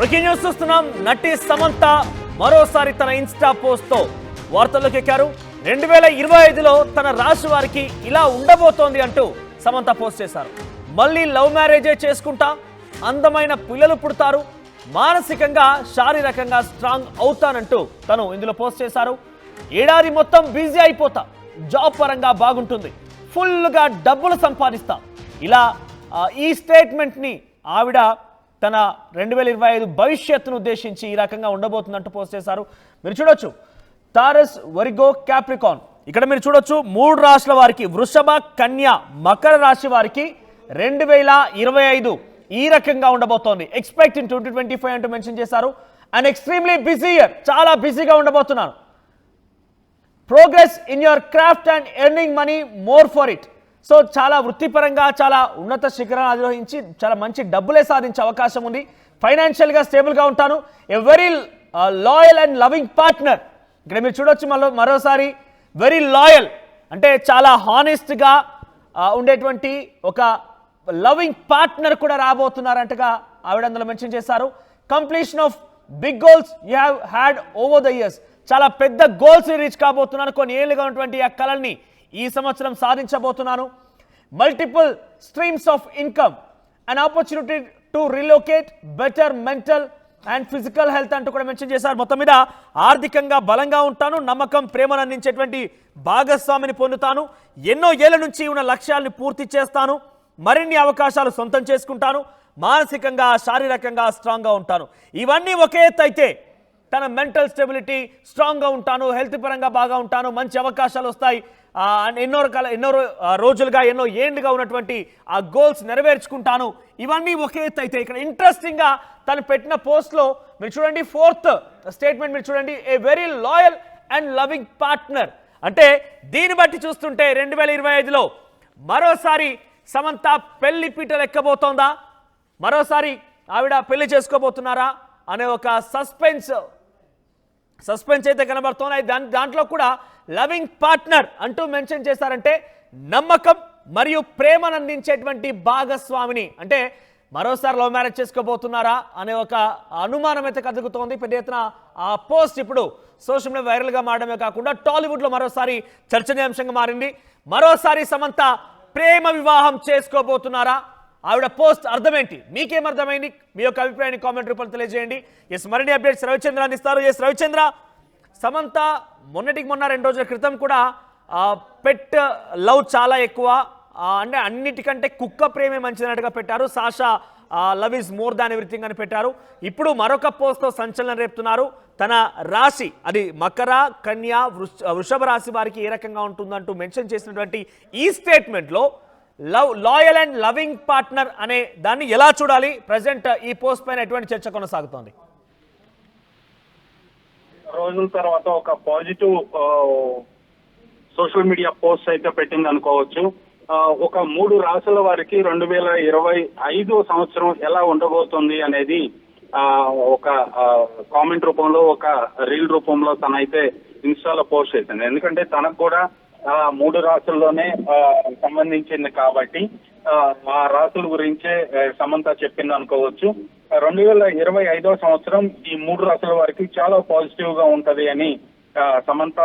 Breaking news చూస్తున్నాం. నటి సమంత మరోసారి తన ఇన్స్టా పోస్ట్ తో వార్తల్లోకి ఎక్కారు. 2025లో తన రాశి వారికి ఇలా ఉండబోతోంది అంటూ సమంత పోస్ట్ చేశారు. మళ్ళీ లవ్ మ్యారేజే చేసుకుంటా, అందమైన పిల్లలు పుడతారు, మానసికంగా శారీరకంగా స్ట్రాంగ్ అవుతానంటూ తను ఇందులో పోస్ట్ చేశారు. ఏడాది మొత్తం బిజీ అయిపోతా, జాబ్ పరంగా బాగుంటుంది, ఫుల్గా డబ్బులు సంపాదిస్తా, ఇలా ఈ స్టేట్మెంట్ని ఆవిడ తన 2025 భవిష్యత్తును ఉద్దేశించి ఈ రకంగా ఉండబోతుందంటూ పోస్ట్ చేశారు. మీరు చూడొచ్చు టారస్, వరిగో, క్యాప్రికాన్. ఇక్కడ మీరు చూడొచ్చు 3 రాశుల వారికి, వృషభ, కన్య, మకర రాశి వారికి 2025 ఈ రకంగా ఉండబోతోంది. ఎక్స్పెక్ట్ ఇన్ 2025 అంటూ మెన్షన్ చేశారు. అండ్ ఎక్స్ట్రీమ్లీ బిజీ ఇయర్, చాలా బిజీగా ఉండబోతున్నాను. Progress in your craft and earning money more for it. So చాలా వృత్తిపరంగా చాలా ఉన్నత శిఖరాన్ని అధిరోహించి చాలా మంచి డబ్బులే సాధించే అవకాశం ఉంది. ఫైనాన్షియల్గా స్టేబుల్గా ఉంటాను. A very loyal and loving partner. ఇక్కడ మీరు చూడొచ్చు మరోసారి వెరీ లాయల్ అంటే చాలా హానెస్ట్గా ఉండేటువంటి ఒక లవింగ్ పార్ట్నర్ కూడా రాబోతున్నారంటగా ఆవిడ అందులో మెన్షన్ చేశారు. Completion of big goals you have had over the years. చాలా పెద్ద గోల్స్ రీచ్ కాబోతున్నాను. కొన్ని ఏళ్ళుగా ఉన్నటువంటి ఆ కళల్ని ఈ సంవత్సరం సాధించబోతున్నాను. Multiple streams of income, an opportunity to relocate, better mental and physical health అంటూ కూడా మెన్షన్ చేశారు. మొత్తం మీద ఆర్థికంగా బలంగా ఉంటాను, నమ్మకం, ప్రేమను అందించేటువంటి భాగస్వామిని పొందుతాను, ఎన్నో ఏళ్ల నుంచి ఉన్న లక్ష్యాలను పూర్తి చేస్తాను, మరిన్ని అవకాశాలు సొంతం చేసుకుంటాను, మానసికంగా శారీరకంగా స్ట్రాంగ్గా ఉంటాను. ఇవన్నీ ఒకే ఎత్తు అయితే తన మెంటల్ స్టెబిలిటీ, స్ట్రాంగ్గా ఉంటాను, హెల్త్ పరంగా బాగా ఉంటాను, మంచి అవకాశాలు వస్తాయి, ఎన్నో రోజులుగా ఎన్నో ఏండ్లుగా ఉన్నటువంటి ఆ గోల్స్ నెరవేర్చుకుంటాను. ఇవన్నీ ఒకే ఎత్తు అయితే ఇక్కడ ఇంట్రెస్టింగ్గా తను పెట్టిన పోస్ట్లో మీరు చూడండి 4th స్టేట్మెంట్ మీరు చూడండి, a very loyal and loving partner. అంటే దీన్ని బట్టి చూస్తుంటే 2025లో మరోసారి సమంత పెళ్లి పీటలు ఎక్కబోతోందా, మరోసారి ఆవిడ పెళ్లి చేసుకోబోతున్నారా అనే ఒక సస్పెన్స్ అయితే కనబడుతున్నాయి. దాంట్లో కూడా లవింగ్ పార్ట్నర్ అంటూ మెన్షన్ చేశారంటే నమ్మకం మరియు ప్రేమను అందించేటువంటి భాగస్వామిని, అంటే మరోసారి లవ్ మ్యారేజ్ చేసుకోబోతున్నారా అనే ఒక అనుమానం అయితే కదుగుతోంది. పెద్ద ఎత్తున ఆ పోస్ట్ ఇప్పుడు సోషల్ మీడియా వైరల్గా మారడమే కాకుండా టాలీవుడ్లో మరోసారి చర్చనీయాంశంగా మారింది. మరోసారి సమంత ప్రేమ వివాహం చేసుకోబోతున్నారా? ఆవిడ పోస్ట్ అర్థమేంటి? మీకేమర్థమైంది? మీ యొక్క అభిప్రాయాన్ని కామెంట్ రూపంలో తెలియజేయండి. ఎస్, మరిన్ని అప్డేట్స్ రవిచంద్ర అందిస్తారు. ఎస్ రవిచంద్ర, సమంత మొన్నటికి మొన్న 2 రోజుల క్రితం కూడా పెట్ లవ్ చాలా ఎక్కువ, అంటే అన్నిటికంటే కుక్క ప్రేమే మంచిదన్నట్టుగా పెట్టారు. Sasha love is more than everything అని పెట్టారు. ఇప్పుడు మరొక పోస్ట్తో సంచలనం రేపుతున్నారు. తన రాశి అది మకర, కన్య, వృషభ రాశి వారికి ఏ రకంగా ఉంటుందంటూ మెన్షన్ చేసినటువంటి ఈ స్టేట్మెంట్లో లాయల్ అండ్ లవింగ్ పార్ట్నర్ అనే దాన్ని ఎలా చూడాలి? ప్రజెంట్ ఈ పోస్ట్ పైన ఎటువంటి చర్చ కొనసాగుతోంది? రోజుల తర్వాత ఒక పాజిటివ్ సోషల్ మీడియా పోస్ట్ అయితే పెట్టింది అనుకోవచ్చు. ఒక 3 రాశుల వారికి 2025 సంవత్సరం ఎలా ఉండబోతుంది అనేది ఒక కామెంట్ రూపంలో, ఒక రీల్ రూపంలో తనైతే ఇన్స్టాలో పోస్ట్ చేసింది. ఎందుకంటే తనకు కూడా 3 రాశుల్లోనే సంబంధించింది కాబట్టి ఆ రాశుల గురించే సమంత చెప్పింది అనుకోవచ్చు. 2025 సంవత్సరం ఈ 3 రాశుల వారికి చాలా పాజిటివ్ గా ఉంటది అని సమంత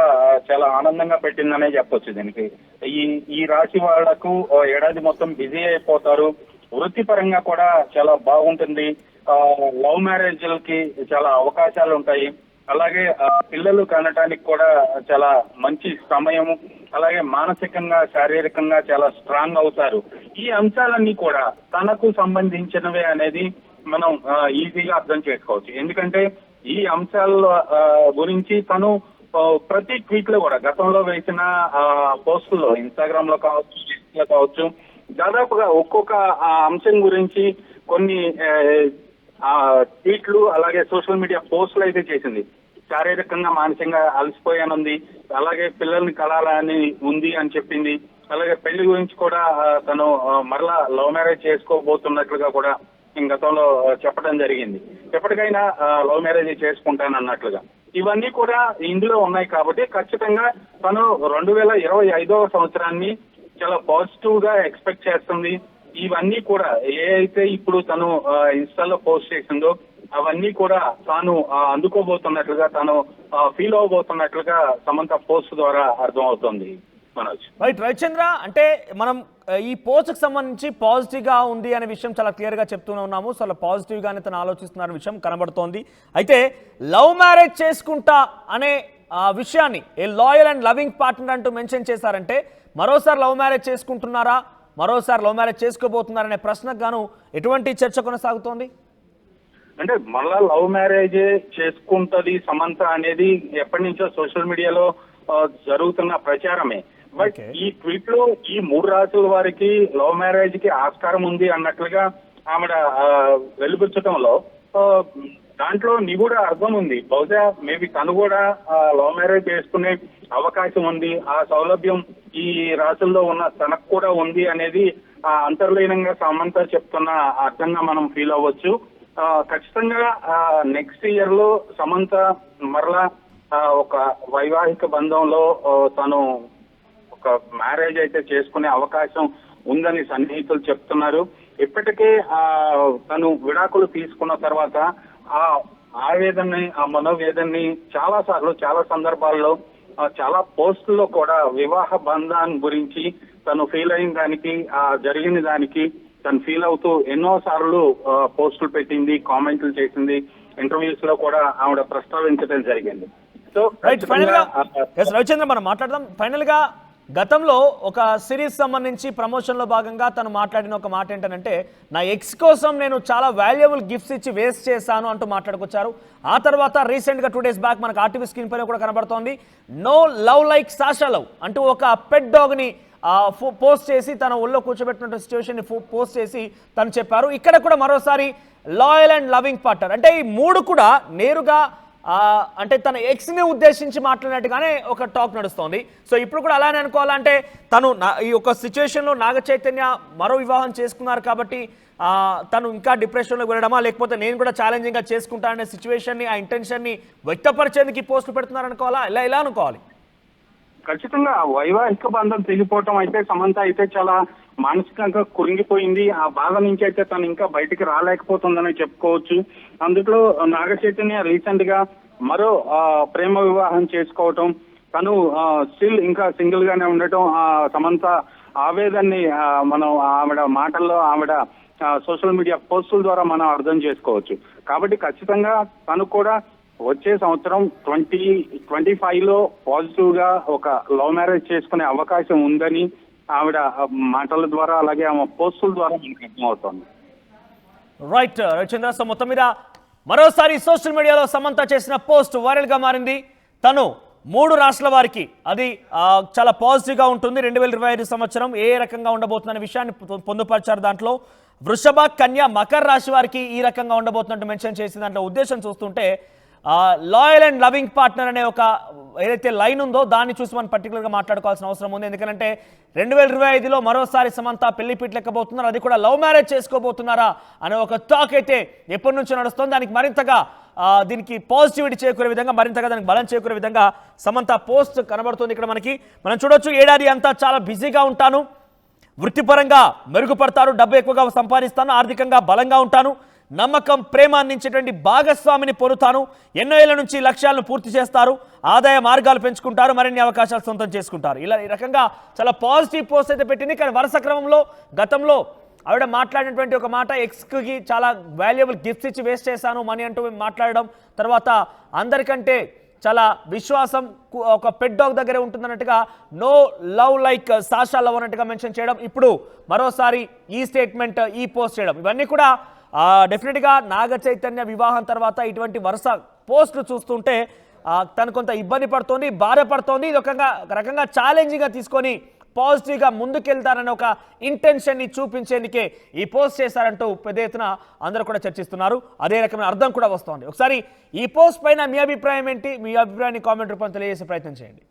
చాలా ఆనందంగా పెట్టిందనే చెప్పొచ్చు. దీనికి ఈ రాశి వాళ్లకు ఏడాది మొత్తం బిజీ అయిపోతారు, వృత్తిపరంగా కూడా చాలా బాగుంటుంది, లవ్ మ్యారేజ్లకి చాలా అవకాశాలు ఉంటాయి, అలాగే పిల్లలు కనటానికి కూడా చాలా మంచి సమయము, అలాగే మానసికంగా శారీరకంగా చాలా స్ట్రాంగ్ అవుతారు. ఈ అంశాలన్నీ కూడా తనకు సంబంధించినవే అనేది మనం ఈజీగా అర్థం చేసుకోవచ్చు. ఎందుకంటే ఈ అంశాల గురించి తను ప్రతి ట్వీట్ లో కూడా గతంలో వేసిన పోస్టుల్లో, ఇన్స్టాగ్రామ్ లో కావచ్చు, ఫేస్బుక్ లో కావచ్చు, దాదాపుగా ఒక్కొక్క అంశం గురించి కొన్ని ట్వీట్లు అలాగే సోషల్ మీడియా పోస్టులు అయితే చేసింది. శారీరకంగా మానసికంగా అలసిపోయానుంది, అలాగే పిల్లల్ని కలాలని ఉంది అని చెప్పింది, అలాగే పెళ్లి గురించి కూడా తను మరలా లవ్ మ్యారేజ్ చేసుకోబోతున్నట్లుగా కూడా గతంలో చెప్పడం జరిగింది. ఎప్పటికైనా లవ్ మ్యారేజ్ చేసుకుంటానన్నట్లుగా ఇవన్నీ కూడా ఇందులో ఉన్నాయి. కాబట్టి ఖచ్చితంగా తను 2025 సంవత్సరాన్ని చాలా పాజిటివ్ గా ఎక్స్పెక్ట్ చేస్తుంది. ఇవన్నీ కూడా ఏ అయితే ఇప్పుడు తను ఇన్స్టాలో పోస్ట్ చేసిందో అవన్నీ కూడా తాను అందుకోబోతున్నట్లుగా తాను ఫీల్ అవబోతున్నట్లుగా సమంత పోస్ట్ ద్వారా అర్థమవుతోంది మనోజ్. రైట్ రవిచంద్ర, అంటే మనం ఈ పోస్ట్కి సంబంధించి పాజిటివ్గా ఉంది అనే విషయం చాలా క్లియర్గా చెప్తూనే ఉన్నాము. సో అలా పాజిటివ్గానే తను ఆలోచిస్తున్న విషయం కనబడుతోంది. అయితే లవ్ మ్యారేజ్ చేసుకుంటా అనే విషయాన్ని ఏ లాయల్ అండ్ లవింగ్ పార్ట్నర్ అంటూ మెన్షన్ చేశారంటే మరోసారి లవ్ మ్యారేజ్ చేసుకుంటున్నారా, మరోసారి లవ్ మ్యారేజ్ చేసుకోబోతున్నారనే ప్రశ్నకు గాను ఎటువంటి చర్చ కొనసాగుతోంది? అంటే మళ్ళా లవ్ మ్యారేజ్ చేసుకుంటది సమంత అనేది ఎప్పటి నుంచో సోషల్ మీడియాలో జరుగుతున్న ప్రచారమే. బట్ ఈ ట్వీట్ లో ఈ 3 రాసుల వారికి లవ్ మ్యారేజ్ కి ఆస్కారం ఉంది అన్నట్లుగా ఆవిడ వెలుగుచ్చటంలో దాంట్లో నిగూఢ అర్థం ఉంది. బహుశా మేబీ తను కూడా లవ్ మ్యారేజ్ చేసుకునే అవకాశం ఉంది, ఆ సౌలభ్యం ఈ రాసుల్లో ఉన్న తనకు కూడా ఉంది అనేది అంతర్లీనంగా సమంత చెప్తున్న అర్థంగా మనం ఫీల్ అవ్వచ్చు. ఖచ్చితంగా నెక్స్ట్ ఇయర్ లో సమంత మరలా ఒక వైవాహిక బంధంలో తను ఒక మ్యారేజ్ అయితే చేసుకునే అవకాశం ఉందని సన్నిహితులు చెప్తున్నారు. ఇప్పటికే తను విడాకులు తీసుకున్న తర్వాత ఆ ఆవేదనని, ఆ మనోవేదనని చాలా సందర్భాల్లో చాలా పోస్టుల్లో కూడా వివాహ బంధాన్ని గురించి తను ఫీల్ అయిన దానికి, జరిగిన దానికి తను ఫీల్ అవుతూ ఎన్నో సార్లు పోస్టులు పెట్టింది, కామెంట్లు చేసింది, ఇంటర్వ్యూస్ లో కూడా ఆవిడ ప్రస్తావించడం జరిగింది. సో రవిచంద్ర, మనం మాట్లాడదాం. ఫైనల్ గా గతంలో ఒక సిరీస్ సంబంధించి ప్రమోషన్ లో భాగంగా తను మాట్లాడిన ఒక మాట ఏంటంటే, నా ఎక్స్ కోసం నేను చాలా వాల్యుబుల్ గిఫ్ట్స్ ఇచ్చి వేస్ట్ చేశాను అంటూ మాట్లాడుకొచ్చారు. ఆ తర్వాత రీసెంట్ గా 2 days బ్యాక్ మనకు ఆర్టీవీ స్క్రీన్ పైన కూడా కనబడుతోంది, no love like Sasha love అంటూ ఒక పెట్ డాగ్ ని పోస్ట్ చేసి తన ఒళ్ళో కూర్చోబెట్టిన సిచ్యువేషన్ ని పోస్ట్ చేసి తను చెప్పారు. ఇక్కడ కూడా మరోసారి లాయల్ అండ్ లవింగ్ పార్ట్నర్ అంటే ఈ 3 కూడా నేరుగా అంటే తన ఎక్స్ ని ఉద్దేశించి మాట్లాడినట్టుగానే ఒక టాక్ నడుస్తోంది. సో ఇప్పుడు కూడా అలానే అనుకోవాలంటే తను ఈ ఒక సిచ్యువేషన్ లో నాగ చైతన్య మరో వివాహం చేసుకున్నారు కాబట్టి తను ఇంకా డిప్రెషన్ లో వెళ్ళడమా, లేకపోతే నేను కూడా ఛాలెంజింగ్ గా చేసుకుంటాననే సిచ్యువేషన్ ని, ఆ ఇంటెన్షన్ ని వ్యక్తపరిచేందుకు ఈ పోస్టులు పెడుతున్నారు అనుకోవాలా, ఇలా అనుకోవాలి? ఖచ్చితంగా వైవాహిక బంధం తెగిపోవటం అయితే సమంత అయితే చాలా మానసికంగా కురింగిపోయింది. ఆ బాధ నుంచి అయితే తను ఇంకా బయటికి రాలేకపోతుందని చెప్పుకోవచ్చు. అందులో నాగ చైతన్య రీసెంట్ గా మరో ప్రేమ వివాహం చేసుకోవటం, తను స్టిల్ ఇంకా సింగిల్ గానే ఉండటం, సమంత ఆవేదనని మనం ఆవిడ మాటల్లో, ఆవిడ సోషల్ మీడియా పోస్టుల ద్వారా మనం అర్థం చేసుకోవచ్చు. కాబట్టి ఖచ్చితంగా తను కూడా వచ్చే సంవత్సరం 2025 లో పాజిటివ్ గా ఒక లవ్ మ్యారేజ్ చేసుకునే అవకాశం ఉందని ఆవిడ మాటల ద్వారా, అలాగే ఆమె పోస్టుల ద్వారా మనకు అర్థమవుతోంది. రైట్ రవిచంద్ర, సో మొత్తం మీద మరోసారి సోషల్ మీడియాలో సమంత చేసిన పోస్ట్ వైరల్ గా మారింది. తను 3 రాష్ట్రాల వారికి అది చాలా పాజిటివ్ గా ఉంటుంది. 2025 సంవత్సరం ఏ రకంగా ఉండబోతుందనే విషయాన్ని పొందుపరిచారు. దాంట్లో వృషభ, కన్య, మకర రాశి వారికి ఈ రకంగా ఉండబోతున్నట్టు మెన్షన్ చేసిన దాంట్లో ఉద్దేశం చూస్తుంటే లాయల్ అండ్ లవింగ్ పార్ట్నర్ అనే ఒక ఏదైతే లైన్ ఉందో దాన్ని చూసి మనం పర్టికులర్గా మాట్లాడుకోవాల్సిన అవసరం ఉంది. ఎందుకంటే 2025లో మరోసారి సమంత పెళ్లి పీటలెక్కబోతున్నారు, అది కూడా లవ్ మ్యారేజ్ చేసుకోబోతున్నారా అనే ఒక టాక్ అయితే ఎప్పటి నుంచో నడుస్తుంది. దానికి మరింతగా దీనికి పాజిటివిటీ చేకూరే విధంగా, మరింతగా దానికి బలం చేకూరే విధంగా సమంత పోస్ట్ కనబడుతుంది. ఇక్కడ మనం చూడొచ్చు, ఏడాది అంతా చాలా బిజీగా ఉంటాను, వృత్తిపరంగా మెరుగుపడతారు, డబ్బు ఎక్కువగా సంపాదిస్తాను, ఆర్థికంగా బలంగా ఉంటాను, నమ్మకం, ప్రేమ అందించేటువంటి భాగస్వామిని పొందుతాను, ఎన్నో ఏళ్ల నుంచి లక్ష్యాలను పూర్తి చేస్తారు, ఆదాయ మార్గాలు పెంచుకుంటారు, మరిన్ని అవకాశాలు సొంతం చేసుకుంటారు. ఇలా ఈ రకంగా చాలా పాజిటివ్ పోస్ట్ అయితే పెట్టింది. కానీ వరుస క్రమంలో గతంలో ఆవిడ మాట్లాడినటువంటి ఒక మాట, ఎక్స్కి చాలా వాల్యుబుల్ గిఫ్ట్స్ ఇచ్చి వేస్ట్ చేశాను మనీ అంటూ మాట్లాడడం, తర్వాత అందరికంటే చాలా విశ్వాసం ఒక పెట్ డాగ్ దగ్గరే ఉంటుందన్నట్టుగా no love like Sasha love అన్నట్టుగా మెన్షన్ చేయడం, ఇప్పుడు మరోసారి ఈ స్టేట్మెంట్, ఈ పోస్ట్ చేయడం, ఇవన్నీ కూడా డెఫినెట్గా నాగ చైతన్య వివాహం తర్వాత ఇటువంటి వరుస పోస్టులు చూస్తుంటే తను కొంత ఇబ్బంది పడుతోంది, బాధపడుతోంది. ఇది ఒక రకంగా ఛాలెంజింగ్గా తీసుకొని పాజిటివ్గా ముందుకెళ్తారనే ఒక ఇంటెన్షన్ని చూపించేందుకే ఈ పోస్ట్ చేశారంటూ పెద్ద ఎత్తున అందరూ కూడా చర్చిస్తున్నారు. అదే రకమైన అర్థం కూడా వస్తోంది. ఒకసారి ఈ పోస్ట్ పైన మీ అభిప్రాయం ఏంటి? మీ అభిప్రాయాన్ని కామెంట్ రూపంలో తెలియజేసే ప్రయత్నం చేయండి.